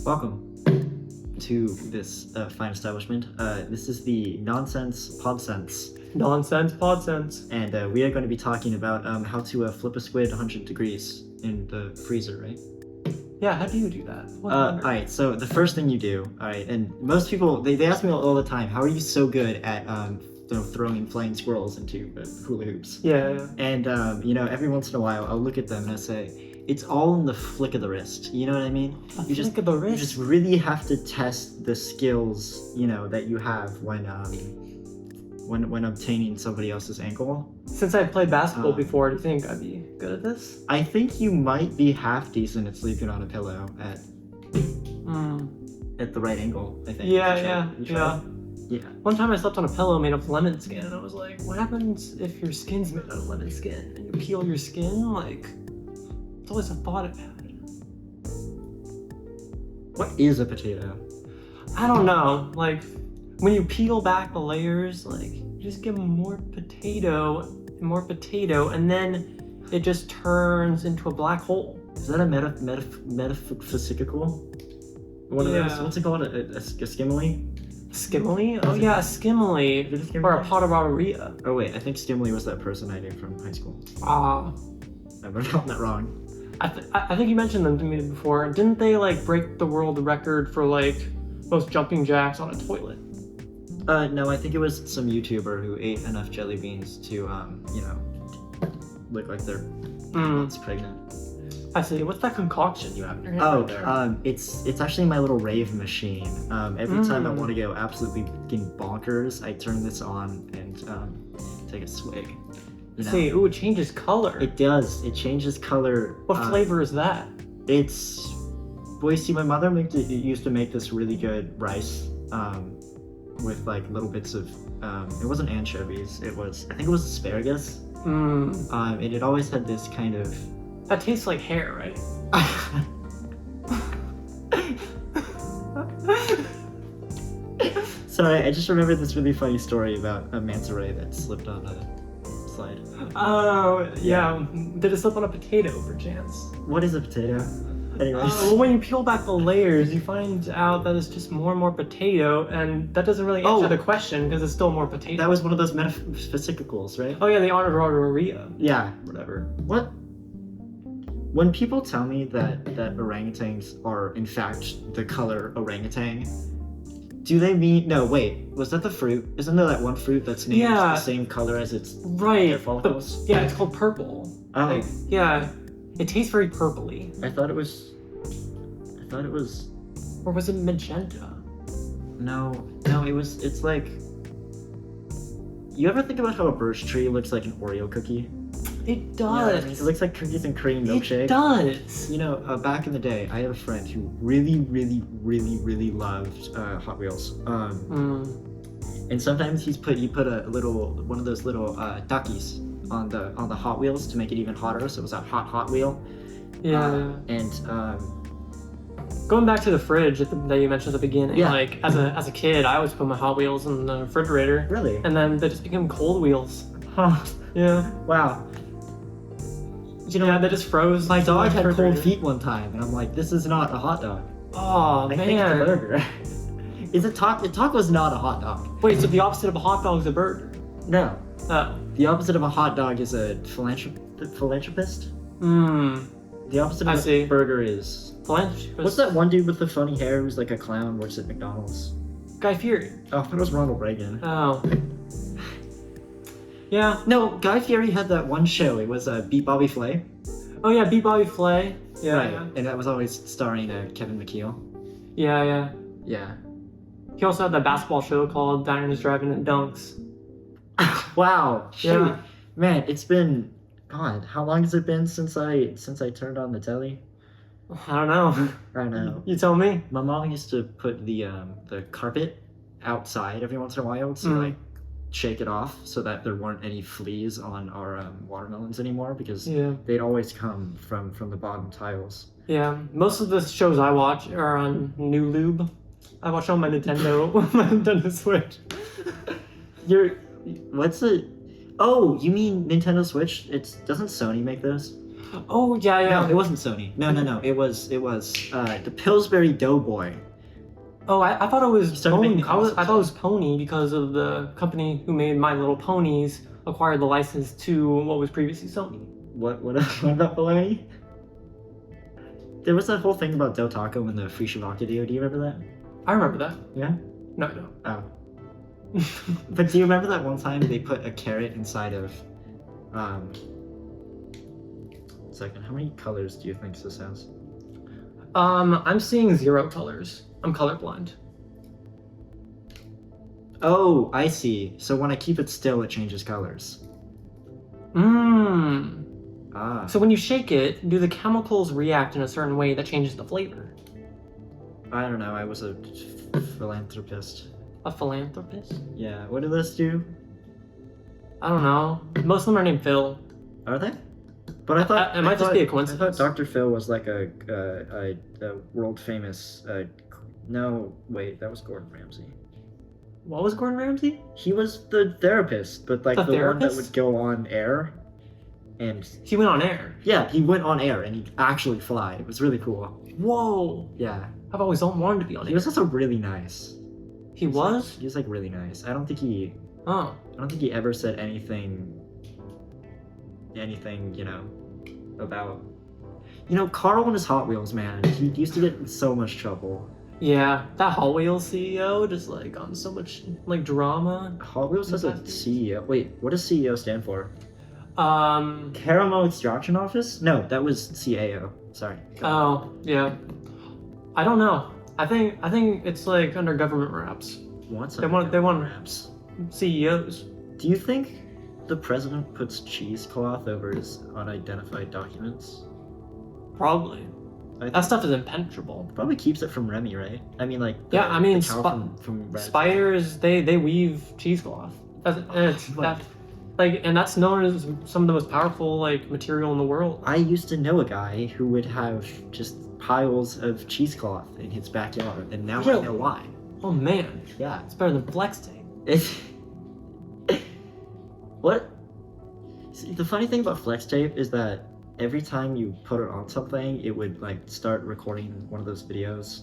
Welcome to this fine establishment. This is the Nonsense Podsense. Nonsense Podsense. And we are going to be talking about how to flip a squid 100 degrees in the freezer, right? Yeah, how do you do that? Alright, so the first thing you do, alright, and most people, they ask me all the time, how are you so good at throwing flying squirrels into hula hoops? Yeah. And, every once in a while, I'll look at them and I say, it's all in the flick of the wrist. You know what I mean? You flick of the wrist? You just really have to test the skills, that you have when obtaining somebody else's ankle. Since I played basketball before, do you think I'd be good at this? I think you might be half decent at sleeping on a pillow at the right angle, I think. Yeah. Yeah. One time I slept on a pillow made of lemon skin, and I was like, what happens if your skin's made out of lemon skin and you peel your skin? It's always a thought I've had. What is a potato? I don't know. When you peel back the layers, you just give them more potato, and then it just turns into a black hole. Is that a metaphysical? One of those, what's it called? A skimily? Skimily? Oh yeah, a skimily. Or a potteria. Oh wait, I think skimily was that person I knew from high school. I've gotten that wrong. I think you mentioned them to me before. Didn't they break the world record for most jumping jacks on a toilet? No, I think it was some YouTuber who ate enough jelly beans to look like they're pregnant. I see. What's that concoction you have in your hand? It's actually my little rave machine. Every time I want to go absolutely fucking bonkers, I turn this on and take a swig. See, it changes color. It does. It changes color. What flavor is that? It's... Boise, my mother used to make this really good rice with little bits of... it wasn't anchovies. I think it was asparagus. And it always had this kind of... That tastes like hair, right? Sorry, I just remembered this really funny story about a manta ray that slipped on a slide. Oh, yeah. Did it slip on a potato, perchance? What is a potato? Anyways. When you peel back the layers, you find out that it's just more and more potato, and that doesn't really answer the question because it's still more potato. That was one of those metaphysicals, right? Oh yeah, the potteria. Yeah. Whatever. What? When people tell me that orangutans are in fact the color orangutan, do they mean... No, wait. Was that the fruit? Isn't there that one fruit that's named the same color as its hair follicles? Yeah, it's called purple. Oh. Yeah. It tastes very purpley. I thought it was... Or was it magenta? No, it's like... You ever think about how a birch tree looks like an Oreo cookie? It does. It looks like cookies and cream milkshake. It does. Back in the day, I had a friend who really, really, really, really loved Hot Wheels. And sometimes he put one of those little duckies on the Hot Wheels to make it even hotter, so it was a hot wheel. Yeah. And going back to the fridge that you mentioned at the beginning, yeah. As a kid, I always put my Hot Wheels in the refrigerator. Really? And then they just became cold wheels. Huh. Yeah. Wow. They just froze. My dog had cold feet one time, and I'm like, this is not a hot dog. Oh, man. I think it's a burger. Is it taco? Taco's not a hot dog. Wait, so the opposite of a hot dog is a burger? No. Oh. The opposite of a hot dog is a philanthropist? The opposite of a burger is... Philanthropist? What's that one dude with the funny hair who's like a clown, works at McDonald's? Guy Fieri. Oh, I thought it was Ronald Reagan. Oh. Yeah. No, Guy Fieri had that one show. It was Beat Bobby Flay. Oh yeah, Beat Bobby Flay. Yeah. Right. Yeah. And that was always starring Kevin McKeel. Yeah. Yeah. He also had that basketball show called Diners, Driving, and Dunks. Wow. Shoot. Yeah. Man, it's been... God, how long has it been since I turned on the telly? I don't know. I don't know. You tell me. My mom used to put the carpet outside every once in a while to shake it off so that there weren't any fleas on our watermelons anymore, because they'd always come from the bottom tiles. Yeah, most of the shows I watch are on New Lube. I watch on my Nintendo Switch. What's it? Oh, you mean Nintendo Switch? Doesn't Sony make those? Oh yeah, yeah. No, it wasn't Sony. No. It was the Pillsbury Doughboy. Oh, I thought it was started making Pony. I thought it was consoles. Pony because of the company who made My Little Ponies acquired the license to what was previously Sony. What about Baloney? There was that whole thing about Del Taco and the Free Shavaka video. Do you remember that? I remember that. Yeah? No, I don't. Oh. But do you remember that one time they put a carrot inside of second, how many colors do you think this has? I'm seeing 0 colors. I'm colorblind. Oh, I see. So when I keep it still, it changes colors. Mmm. Ah. So when you shake it, do the chemicals react in a certain way that changes the flavor? I don't know. I was a philanthropist. A philanthropist? Yeah. What do those do? I don't know. Most of them are named Phil. Are they? But I thought It might just be a I coincidence. thought Dr. Phil was like a world famous. No, wait, that was Gordon Ramsay. What was Gordon Ramsay? He was the therapist, but like The the one that therapist? would go on air, and He went on air. yeah, he went on air and he'd actually fly. It was really cool. Whoa. Yeah, I've always wanted to be on he air. was also really nice. He was? He was like really nice. I don't think he ever said anything, you know, about, Carl and his Hot Wheels, man. He used to get in so much trouble. Yeah, that Hot Wheels CEO just like got in so much like drama. Hot Wheels has a CEO. Wait, what does CEO stand for? Um. Caramel Extraction Office? No, that was CAO. Sorry. Oh yeah. I don't know. I think it's like under government wraps. What's They want wraps? CEOs. Do you think the president puts cheesecloth over his unidentified documents? Probably. I That think stuff is impenetrable. probably keeps it from Remy, right? I mean, like. Yeah, I mean, the cow from Red. Spiders they weave cheesecloth. It's What? that like, and that's known as some of the most powerful like material in the world. I used to know a guy who would have just piles of cheesecloth in his backyard, and now I Really? know why. Oh man, Yeah. it's better than flex tape. It's what? See, the funny thing about flex tape is that every time you put it on something, it would like start recording one of those videos.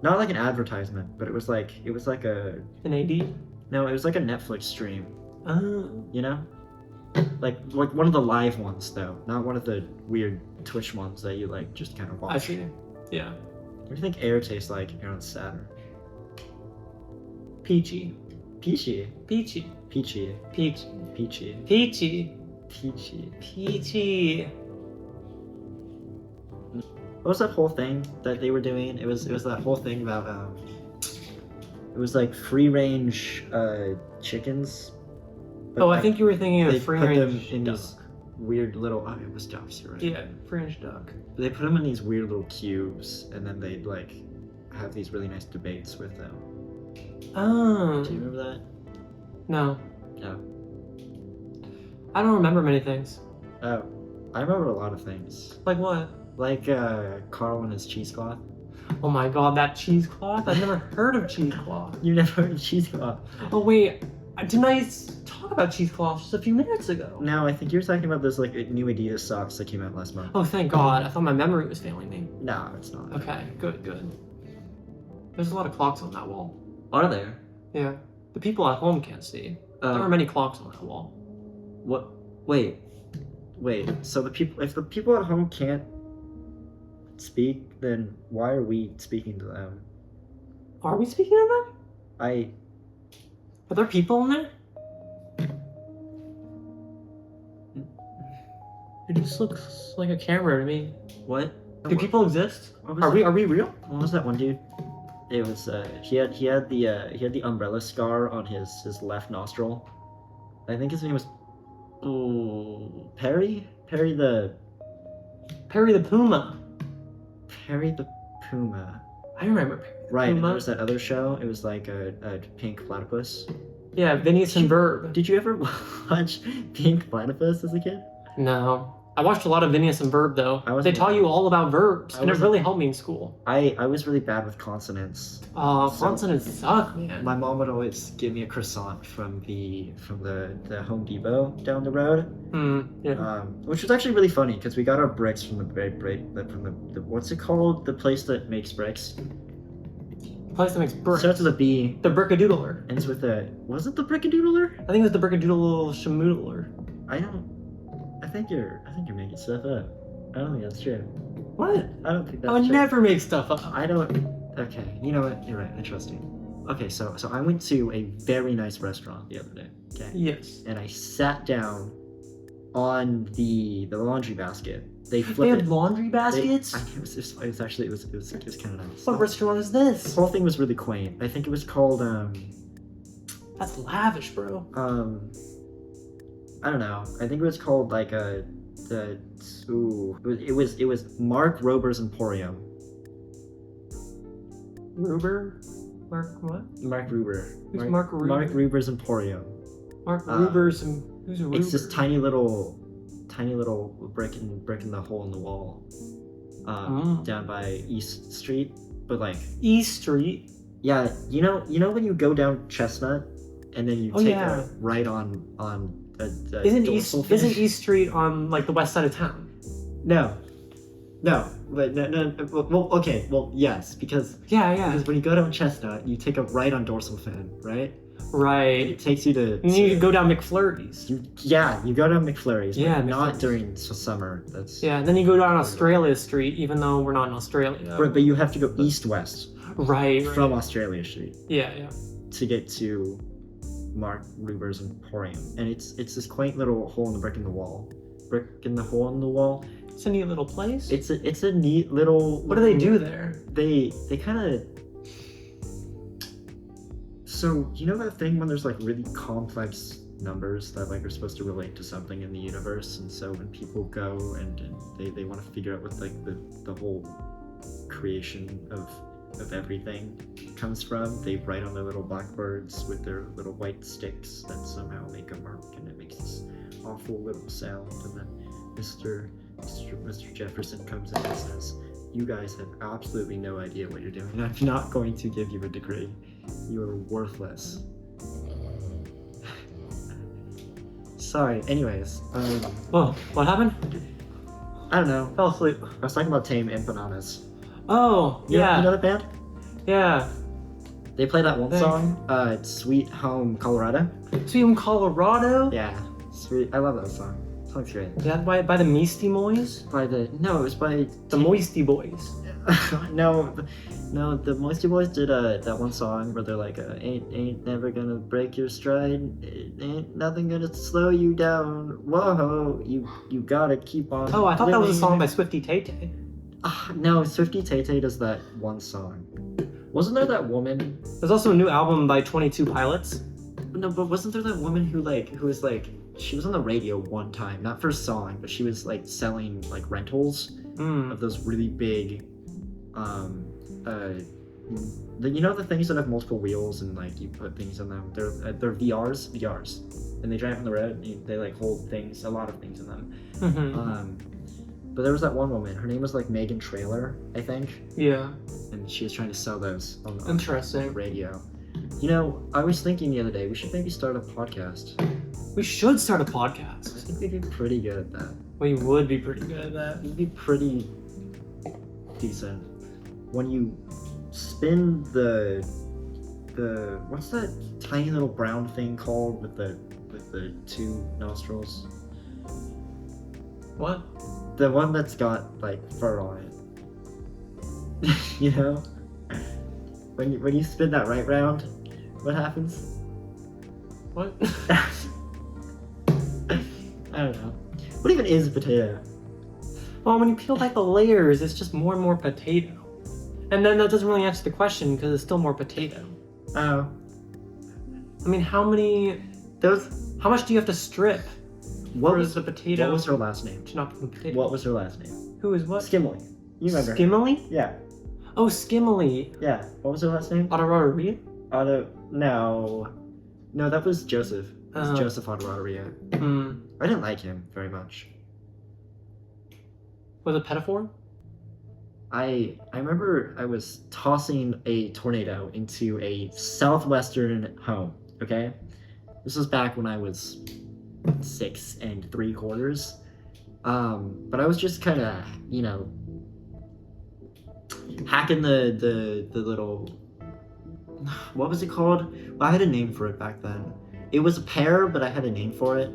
Not like an advertisement, but it was like a An AD. no, it was like a Netflix stream. Oh. You know, like one of the live ones though, not one of the weird Twitch ones that you like just kind of watch. I see. Yeah. What do you think air tastes like here on Saturn? Peachy. Peachy. Peachy. Peachy. Peachy. Peachy. Peachy. Peachy. Peachy. What was that whole thing that they were doing? It was that whole thing about it was like free range chickens. but, Oh, I like, think you were thinking they of free put them range in duck. these weird little. Oh, it was ducks. You're right. Yeah, free range duck. They put them in these weird little cubes, and then they'd like have these really nice debates with them. Oh. Do you remember that? No. No. I don't remember many things. Oh, I remember a lot of things. Like what? Like Carl and his cheesecloth. Oh my god, that cheesecloth? I've never heard of cheesecloth. You never heard of cheesecloth? Oh wait, didn't I talk about cheesecloth just a few minutes ago? No, I think you were talking about those like new Adidas socks that came out last month. Oh, thank god. I thought my memory was failing me. No, it's not. Okay, good. There's a lot of clocks on that wall. Are there? Yeah. The people at home can't see. There are many clocks on that wall. What? Wait. So if the people at home can't speak, then why are we speaking to them? Are we speaking of them? Are there people in there? It just looks like a camera to me. What? Do people exist? What was Are that? we real? What was that one dude? It was he had the umbrella scar on his left nostril. I think his name was Perry the Puma. Perry the Puma. I remember Perry the Right, and Puma. there was that other show. It was like a pink platypus. Yeah, Phineas and Verb. Did you ever watch Pink Platypus as a kid? No. I watched a lot of Phineas and Verb though. They taught you all about verbs, and it really helped me in school. I was really bad with consonants. Consonants suck, man. My mom would always give me a croissant from the Home Depot down the road. Yeah. Which was actually really funny because we got our bricks from the what's it called? The place that makes bricks. Place that makes bricks. Starts with a B. The Brickadoodler. Ends with a. Was it the Brickadoodler? I think it was the Brickadoodle Shamoodler. I think you're making stuff up. I don't think that's true. What? I don't think that's I would true. never make stuff up. I don't. Okay, you know what? You're right. I trust you. Okay, so I went to a very nice restaurant the other day. Okay. Yes. And I sat down on the laundry basket. They They had laundry baskets? It was kind of nice. What restaurant is The this? whole thing was really quaint. I think it was called That's lavish, bro. I don't know. I think it was called like it was Mark Rober's Emporium. Ruber? Mark what? Mark Ruber. Who's Mark Ruber? Mark Ruber's Emporium. Mark Ruber's who's Ruber? It's this tiny little brick in the hole in the wall. Down by East Street, but like East Street. Yeah, you know when you go down Chestnut, and then you take a right on Isn't East Street on like the west side of town? No, but no. Well, okay, well, yes, because because when you go down Chestnut, you take a right on Dorsal Fin, right? Right. It takes you to. You go down McFlurry's. You go down McFlurry's. Yeah, but not during summer. That's. Yeah, and then you go down Australia Street, even though we're not in Australia. Right, but you have to go east-west. Right. From Australia Street. Yeah. To get to Mark Ruber's Emporium, and it's this quaint little hole in the brick in the wall. Brick in the hole in the wall. It's a neat little place. It's a neat little. What do they do there? They kind of. So you know that thing when there's like really complex numbers that like are supposed to relate to something in the universe, and so when people go and they want to figure out what like the whole creation of everything comes from, they write on their little blackboards with their little white sticks that somehow make a mark, and it makes this awful little sound, and then Mr. Jefferson comes in and says, "You guys have absolutely no idea what you're doing. I'm not going to give you a degree. You are worthless." Sorry. Anyways. Whoa, what happened? I don't know. Fell asleep. I was talking about Tame Empanadas. Oh, Yeah. You know that band? Yeah. They play that one song, Sweet Home Colorado. Sweet Home Colorado? Yeah. Sweet. I love that song. That song's great. Is that by the Measty Boys? No, it was by... The Moisty Boys. No, the Moisty Boys did that one song where they're like, ain't never gonna break your stride, ain't nothing gonna slow you down, whoa, you gotta keep on. Oh, I thought that was a song by Swifty Tay Tay. No, Swifty Tay Tay does that one song. Wasn't there that woman? There's also a new album by 22 Pilots. No, but wasn't there that woman who was like, she was on the radio one time, not for a song, but she was like selling like rentals of those really big, you know the things that have multiple wheels and like you put things on them. They're VRs, and they drive on the road. And they like hold things, a lot of things in them. But there was that one woman. Her name was like Megan Trailer, I think. Yeah. And she was trying to sell those on Interesting. the radio. You know, I was thinking the other day we should maybe start a podcast. We should start a podcast. I think we'd be pretty good at that. We would be pretty good at that. We'd be pretty decent. When you spin the what's that tiny little brown thing called with the two nostrils? What? The one that's got like fur on it. You know? When you spin that right round, what happens? What? I don't know. What even is a potato? Well, when you peel back the layers, it's just more and more potato. And then that doesn't really answer the question because it's still more potato. Oh. I mean, how much do you have to strip? What was the potato? What was her last name? To not become potato. What was her last name? Who is what? Skimley. You remember? Skimley? Yeah. Oh, Skimley. Yeah. What was her last name? Ottararia? No, that was Joseph. It was Joseph Ottararia. I didn't like him very much. Was it Petaphor? I remember I was tossing a tornado into a southwestern home. Okay, this was back when I was 6 3/4. But I was just kind of, hacking the little, what was it called? Well, I had a name for it back then. It was a pear, but I had a name for it.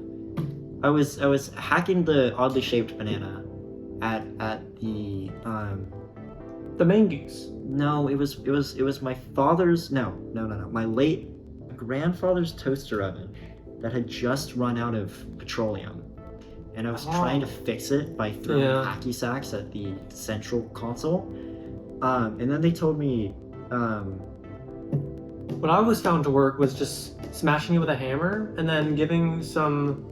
I was hacking the oddly shaped banana at the mangoes. No, it was my father's, no, my late grandfather's toaster oven that had just run out of petroleum, and I was trying to fix it by throwing hacky sacks at the central console. And then they told me, what I always found to work was just smashing it with a hammer and then giving some,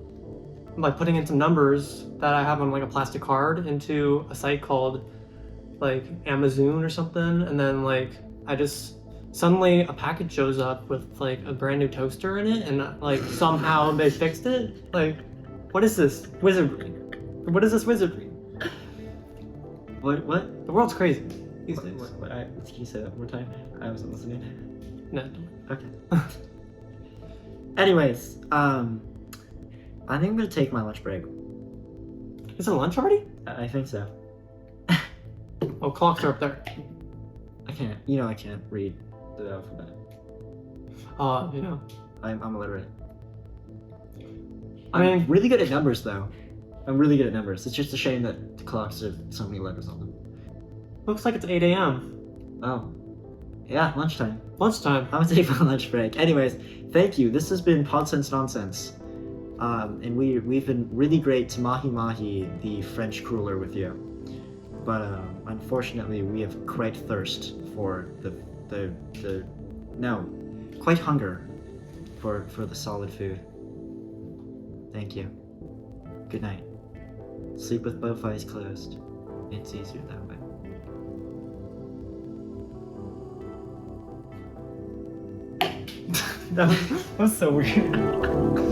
like putting in some numbers that I have on like a plastic card into a site called like Amazon or something, and then like I just suddenly a package shows up with like a brand new toaster in it, and like somehow they fixed it. Like, what is this wizardry? What is this wizardry? What? The world's crazy these days. Can you say that one more time? I wasn't listening. No. Okay. Anyways, I think I'm gonna take my lunch break. Is it lunch already? I think so. Oh, clocks are up there. I can't. I can't read the alphabet. Yeah. I'm illiterate. I'm really good at numbers, though. I'm really good at numbers. It's just a shame that the clocks have so many letters on them. Looks like it's 8 a.m. Oh. Yeah, lunchtime. Lunchtime. I'm gonna take my lunch break. Anyways, thank you. This has been Podsense Nonsense. And we've been really great to mahi the French cruller with you. But unfortunately, we have quite thirst for quite hunger for the solid food. Thank you. Good night. Sleep with both eyes closed. It's easier that way. That was so weird.